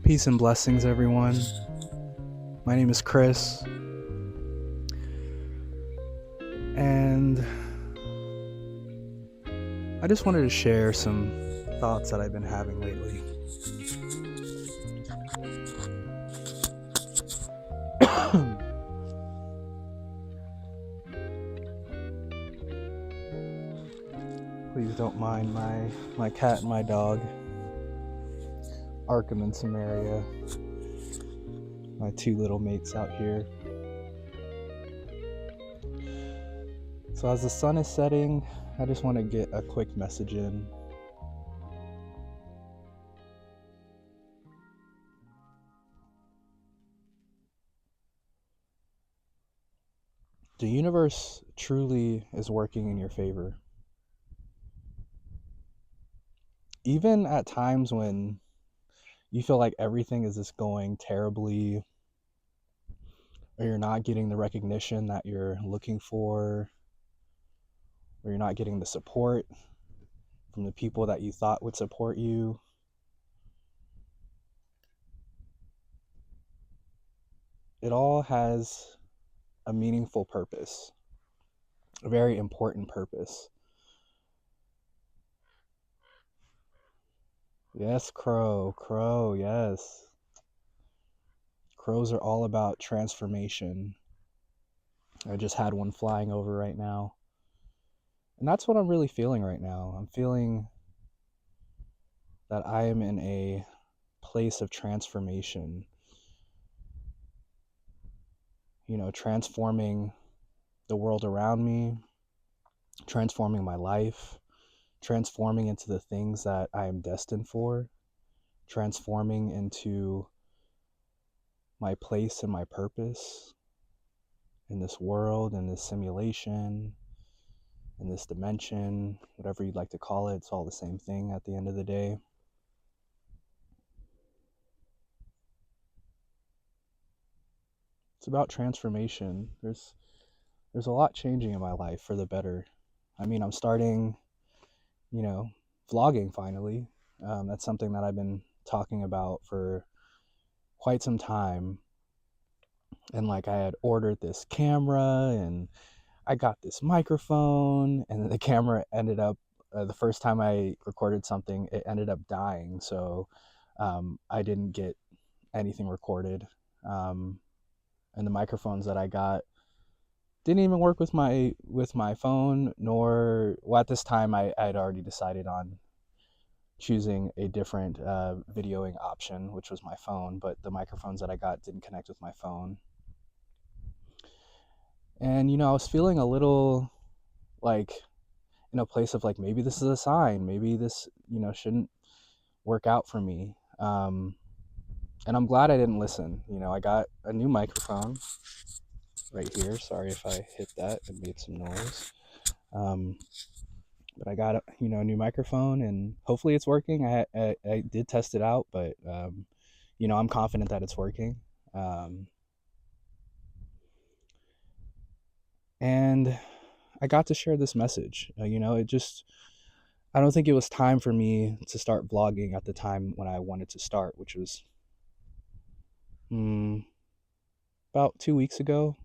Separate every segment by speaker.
Speaker 1: Peace and blessings, everyone. My name is Chris, and I just wanted to share some thoughts that I've been having lately. Please don't mind my cat and my dog, Arkham and Samaria, my two little mates out here. So as the sun is setting, I just want to get a quick message in. The universe truly is working in your favor. Even at times when you feel like everything is just going terribly, or you're not getting the recognition that you're looking for, or you're not getting the support from the people that you thought would support you. It all has a meaningful purpose, a very important purpose. Yes, crow, yes. Crows are all about transformation. I just had one flying over right now. And that's what I'm really feeling right now. I'm feeling that I am in a place of transformation. Transforming the world around me, transforming my life, transforming into the things that I am destined for, transforming into my place and my purpose in this world, in this simulation, in this dimension, whatever you'd like to call it. It's all the same thing at the end of the day. It's about transformation. There's a lot changing in my life for the better. I mean, I'm starting, vlogging finally. That's something that I've been talking about for quite some time. And I had ordered this camera and I got this microphone, and the camera ended up, the first time I recorded something, it ended up dying. So I didn't get anything recorded. And the microphones that I got didn't even work with my phone, nor, well, at this time I'd already decided on choosing a different videoing option, which was my phone, but the microphones that I got didn't connect with my phone. And I was feeling a little in a place of maybe this is a sign, maybe this shouldn't work out for me. And I'm glad I didn't listen. I got a new microphone right here. Sorry if I hit that and made some noise. But I got a new microphone, and hopefully it's working. I did test it out, but I'm confident that it's working. And I got to share this message. I don't think it was time for me to start vlogging at the time when I wanted to start, which was about 2 weeks ago.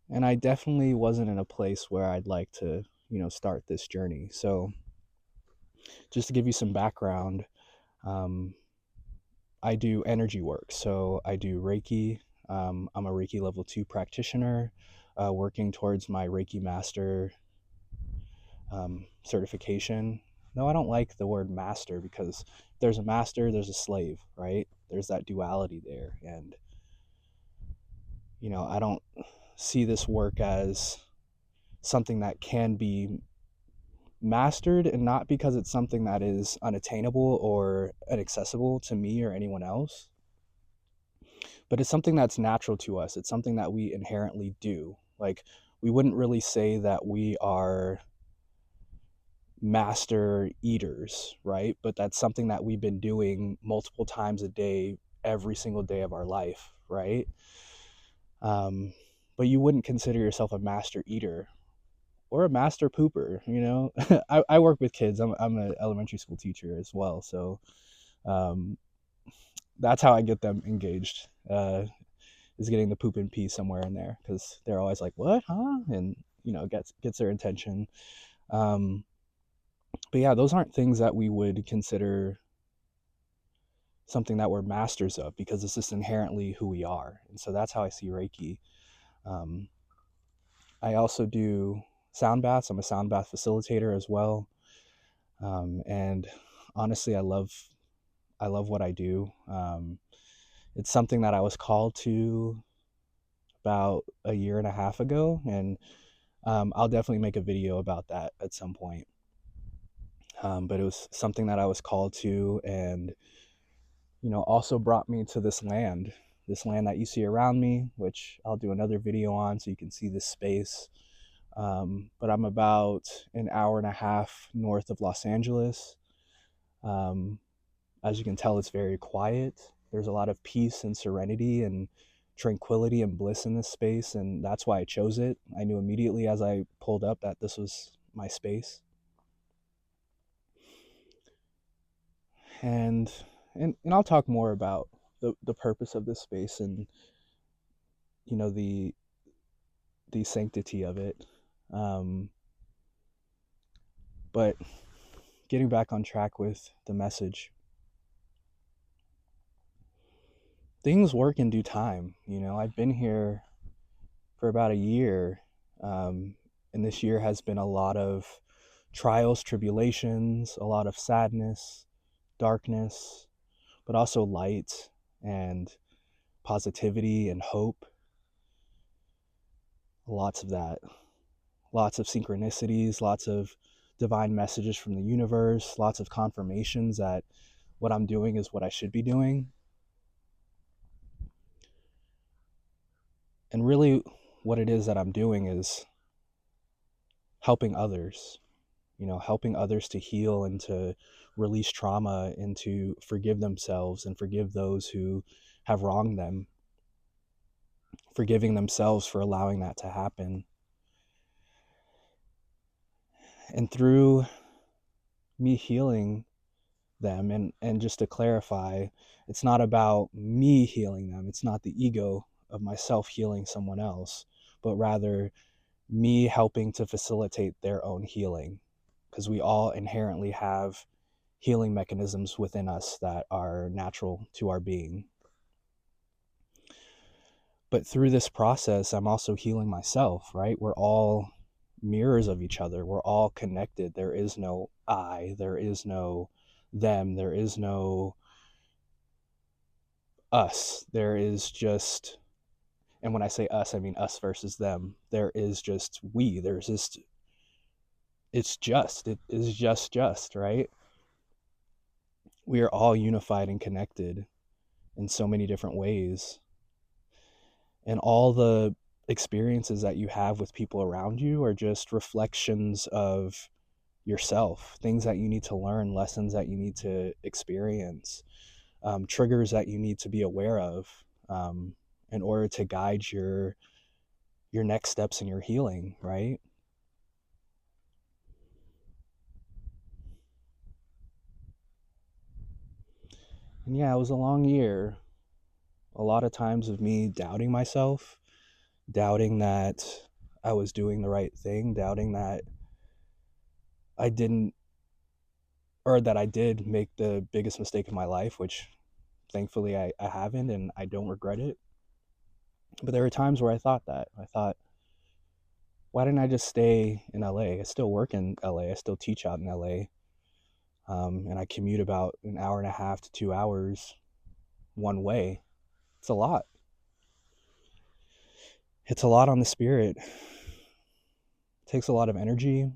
Speaker 1: And I definitely wasn't in a place where I'd like to, start this journey. So just to give you some background, I do energy work. So I do Reiki. I'm a Reiki level 2 practitioner, working towards my Reiki master certification. No, I don't like the word master, because if there's a master, there's a slave, right? There's that duality there. And, I don't see this work as something that can be mastered, and not because it's something that is unattainable or inaccessible to me or anyone else, but it's something that's natural to us. It's something that we inherently do. We wouldn't really say that we are master eaters, right? But that's something that we've been doing multiple times a day, every single day of our life, right? But you wouldn't consider yourself a master eater or a master pooper. I work with kids. I'm an elementary school teacher as well, so Um, that's how I get them engaged. Is getting the poop and pee somewhere in there, because they're always like, "What, huh?" And gets their attention. Um, but yeah, those aren't things that we would consider something that we're masters of, because it's just inherently who we are. And so that's how I see Reiki. Um, I also do sound baths. I'm a sound bath facilitator as well. And honestly, I love what I do. It's something that I was called to about a year and a half ago, and I'll definitely make a video about that at some point. But it was something that I was called to, and also brought me to this land that you see around me, which I'll do another video on so you can see this space. But I'm about an hour and a half north of Los Angeles. Um, as you can tell, it's very quiet. There's a lot of peace and serenity and tranquility and bliss in this space, and that's why I chose it. I knew immediately as I pulled up that this was my space. And I'll talk more about the purpose of this space and the sanctity of it. But getting back on track with the message, things work in due time. I've been here for about a year, and this year has been a lot of trials, tribulations, a lot of sadness, darkness, but also light and positivity and hope. Lots of that. Lots of synchronicities, lots of divine messages from the universe, lots of confirmations that what I'm doing is what I should be doing. And really, what it is that I'm doing is helping others, helping others to heal and to release trauma and to forgive themselves and forgive those who have wronged them, forgiving themselves for allowing that to happen. And through me healing them, and just to clarify, it's not about me healing them. It's not the ego of myself healing someone else, but rather me helping to facilitate their own healing, because we all inherently have healing mechanisms within us that are natural to our being. But through this process, I'm also healing myself, right? We're all mirrors of each other. We're all connected. There is no I, there is no them, there is no us. There is just, and when I say us, I mean us versus them. There is just we. There's just, it is just, right? We are all unified and connected in so many different ways. And all the experiences that you have with people around you are just reflections of yourself, things that you need to learn, lessons that you need to experience, triggers that you need to be aware of, in order to guide your next steps in your healing, right? And yeah, it was a long year. A lot of times of me doubting myself, doubting that I was doing the right thing, doubting that I didn't, or that I did make the biggest mistake of my life, which thankfully I haven't, and I don't regret it. But there were times where I thought that. I thought, why didn't I just stay in LA? I still work in LA. I still teach out in LA. And I commute about an hour and a half to 2 hours one way. It's a lot. It's a lot on the spirit. It takes a lot of energy.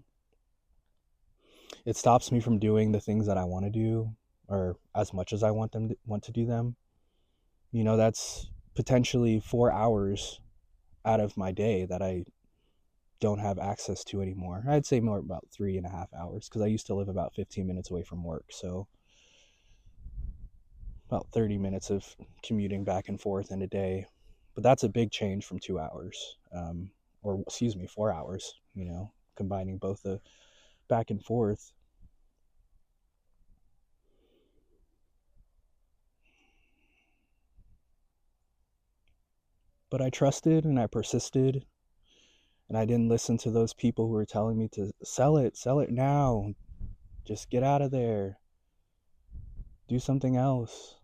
Speaker 1: It stops me from doing the things that I want to do, or as much as I want to do them. That's potentially 4 hours out of my day that I don't have access to anymore. I'd say more about 3.5 hours, because I used to live about 15 minutes away from work. So about 30 minutes of commuting back and forth in a day. But that's a big change from 2 hours, or excuse me, 4 hours, combining both the back and forth. But I trusted and I persisted, and I didn't listen to those people who were telling me to sell it now, just get out of there, do something else.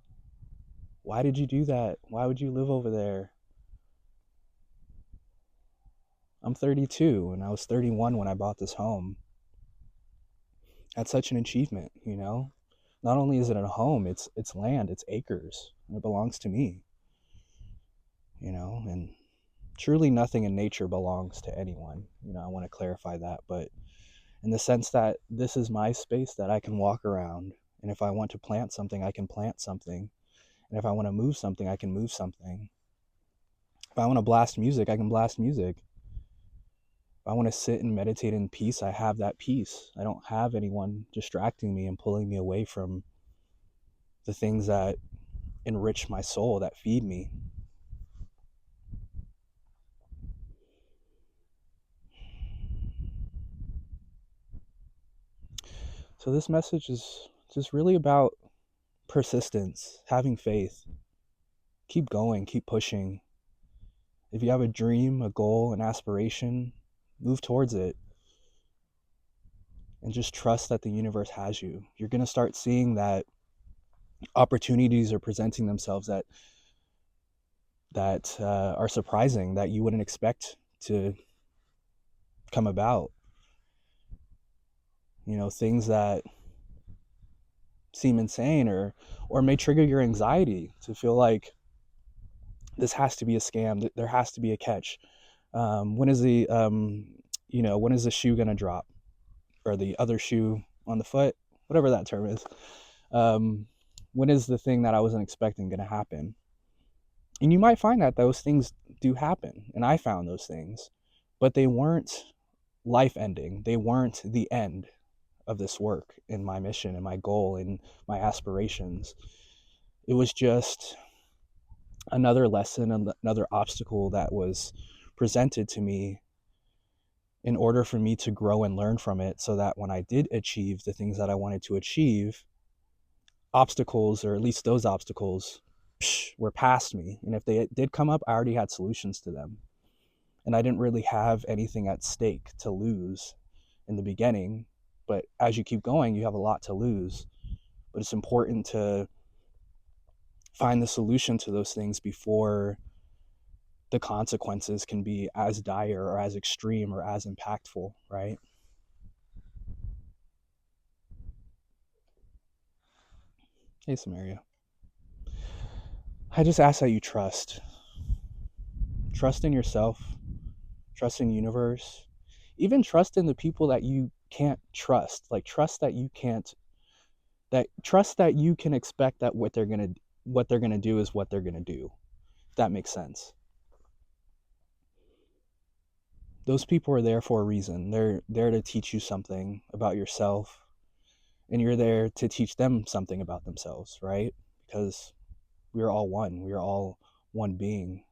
Speaker 1: Why did you do that? Why would you live over there? I'm 32 and I was 31 when I bought this home. That's such an achievement, you know? Not only is it a home, it's land, it's acres. And it belongs to me, you know? And truly nothing in nature belongs to anyone. You know, I want to clarify that, but in the sense that this is my space that I can walk around, and if I want to plant something, I can plant something. And if I want to move something, I can move something. If I want to blast music, I can blast music. If I want to sit and meditate in peace, I have that peace. I don't have anyone distracting me and pulling me away from the things that enrich my soul, that feed me. So this message is just really about persistence, having faith. Keep going, keep pushing. If you have a dream, a goal, an aspiration, move towards it. And just trust that the universe has you. You're going to start seeing that opportunities are presenting themselves that are surprising, that you wouldn't expect to come about. You know, things that seem insane or may trigger your anxiety to feel like this has to be a scam. There has to be a catch. When is when is the shoe gonna drop, or the other shoe on the foot, whatever that term is. Um, when is the thing that I wasn't expecting gonna happen? And you might find that those things do happen, and I found those things, but they weren't life ending. They weren't the end of this work and my mission and my goal and my aspirations. It was just another lesson, another obstacle that was presented to me in order for me to grow and learn from it, so that when I did achieve the things that I wanted to achieve, obstacles, or at least those obstacles, were past me. And if they did come up, I already had solutions to them. And I didn't really have anything at stake to lose in the beginning. But as you keep going, you have a lot to lose. But it's important to find the solution to those things before the consequences can be as dire or as extreme or as impactful, right? Hey, Samaria. I just ask that you trust. Trust in yourself, trust in the universe, even trust in the people that you can't trust. Like trust that you can't that trust that you can expect that what they're gonna do is what they're gonna do. If that makes sense. Those people are there for a reason. They're there to teach you something about yourself, and you're there to teach them something about themselves, right? Because we're all one. We're all one being,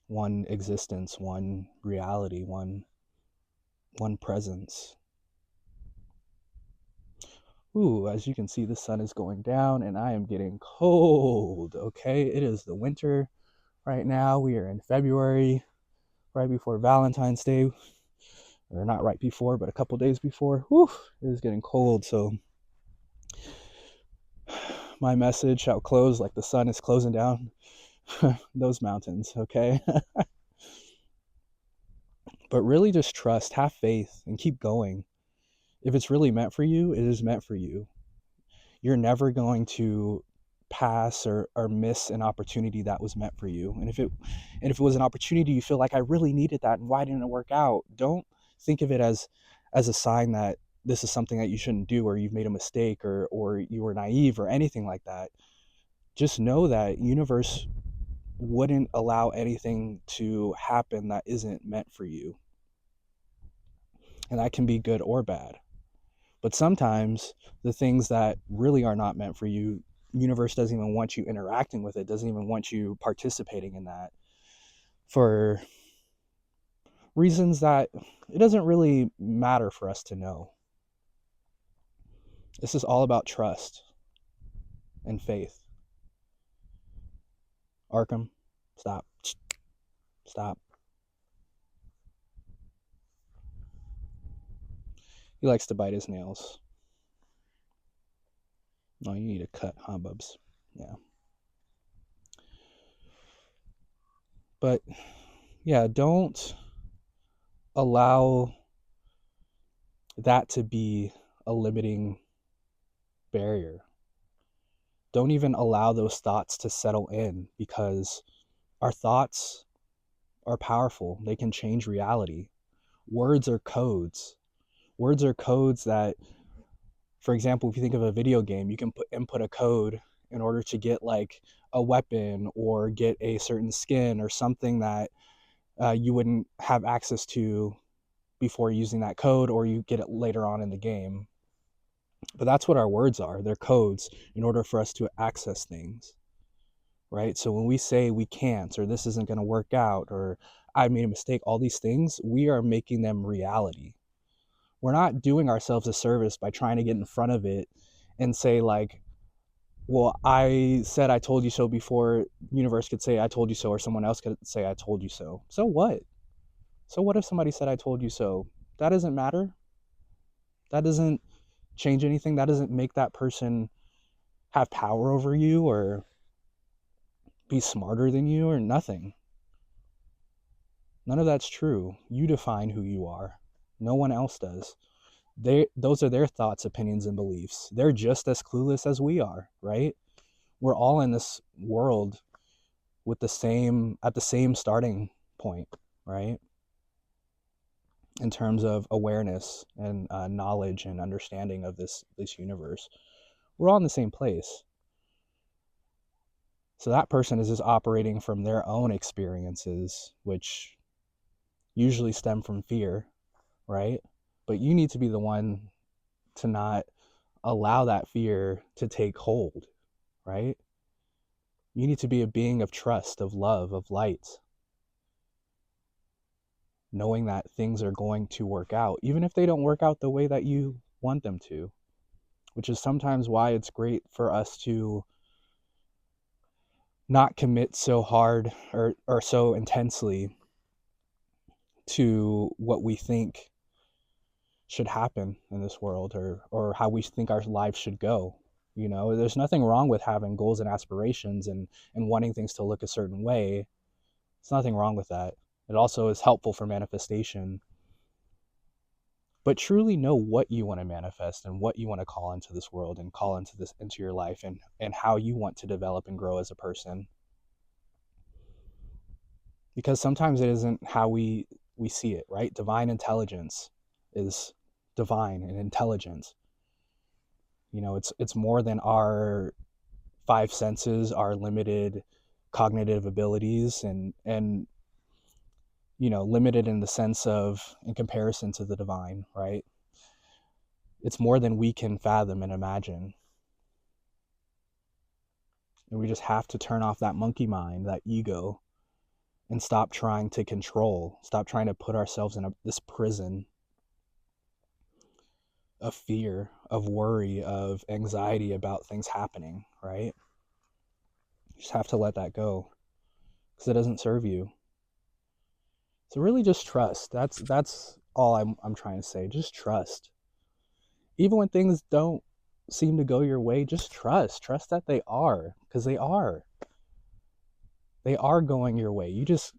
Speaker 1: one existence, one reality, one presence. Ooh, as you can see, the sun is going down and I am getting cold. Okay, it is the winter right now. We are in February, right before Valentine's Day, or not right before, but a couple days before. Whew, it is getting cold. So my message shall close like the sun is closing down those mountains. Okay. But really just trust, have faith, and keep going. If it's really meant for you, it is meant for you. You're never going to pass or miss an opportunity that was meant for you. And if it was an opportunity you feel like, I really needed that and why didn't it work out, don't think of it as a sign that this is something that you shouldn't do, or you've made a mistake, or you were naive or anything like that. Just know that universe wouldn't allow anything to happen that isn't meant for you. And that can be good or bad. But sometimes the things that really are not meant for you, universe doesn't even want you interacting with it, doesn't even want you participating in that, for reasons that it doesn't really matter for us to know. This is all about trust and faith. Arkham, stop. Stop. He likes to bite his nails. Oh, you need a cut, huh, Bubs? Yeah. But yeah, don't allow that to be a limiting barrier. Don't even allow those thoughts to settle in, because our thoughts are powerful. They can change reality. Words are codes. Words are codes that, for example, if you think of a video game, you can input a code in order to get like a weapon or get a certain skin or something that you wouldn't have access to before using that code, or you get it later on in the game. But that's what our words are. They're codes in order for us to access things, right? So when we say we can't, or this isn't going to work out, or I made a mistake, all these things, we are making them reality. We're not doing ourselves a service by trying to get in front of it and say like, well, I said I told you so before universe could say I told you so, or someone else could say I told you so. So what? So what if somebody said I told you so? That doesn't matter. That doesn't change anything. That doesn't make that person have power over you or be smarter than you or nothing. None of that's true. You define who you are. No one else does. Those are their thoughts, opinions, and beliefs. They're just as clueless as we are, right? We're all in this world with the same starting point, right? In terms of awareness and knowledge and understanding of this universe, we're all in the same place. So that person is just operating from their own experiences, which usually stem from fear, right? But you need to be the one to not allow that fear to take hold, right? You need to be a being of trust, of love, of light, knowing that things are going to work out, even if they don't work out the way that you want them to, which is sometimes why it's great for us to not commit so hard or so intensely to what we think should happen in this world, or how we think our lives should go. You know, there's nothing wrong with having goals and aspirations and wanting things to look a certain way. There's nothing wrong with that. It also is helpful for manifestation. But truly know what you want to manifest and what you want to call into this world and call into your life, and how you want to develop and grow as a person. Because sometimes it isn't how we see it, right? Divine intelligence is divine and intelligent. You know, it's more than our five senses, our limited cognitive abilities, and you know, limited in the sense of in comparison to the divine, right? It's more than we can fathom and imagine. And we just have to turn off that monkey mind, that ego, and stop trying to control, stop trying to put ourselves in this prison of fear, of worry, of anxiety about things happening, right? You just have to let that go, because it doesn't serve you. So really just trust. That's all I'm trying to say. Just trust. Even when things don't seem to go your way, just trust. Trust that they are, because they are. They are going your way. You just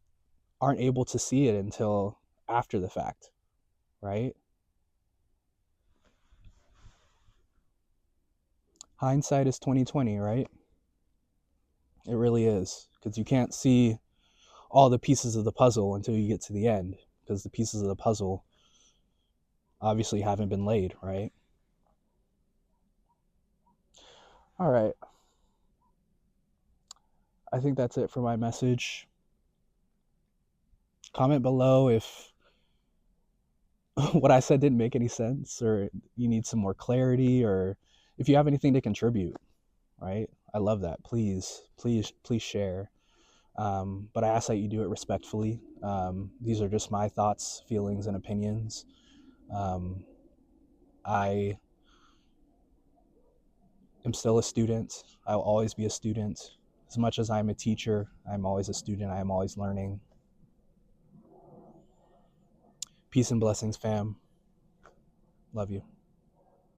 Speaker 1: aren't able to see it until after the fact, right? Hindsight is 2020, right? It really is, because you can't see all the pieces of the puzzle until you get to the end, because the pieces of the puzzle obviously haven't been laid, right? All right. I think that's it for my message. Comment below if what I said didn't make any sense, or you need some more clarity, or if you have anything to contribute, right? I love that. Please share. But I ask that you do it respectfully. These are just my thoughts, feelings, and opinions. I am still a student. I will always be a student. As much as I'm a teacher, I'm always a student. I am always learning. Peace and blessings, fam. Love you.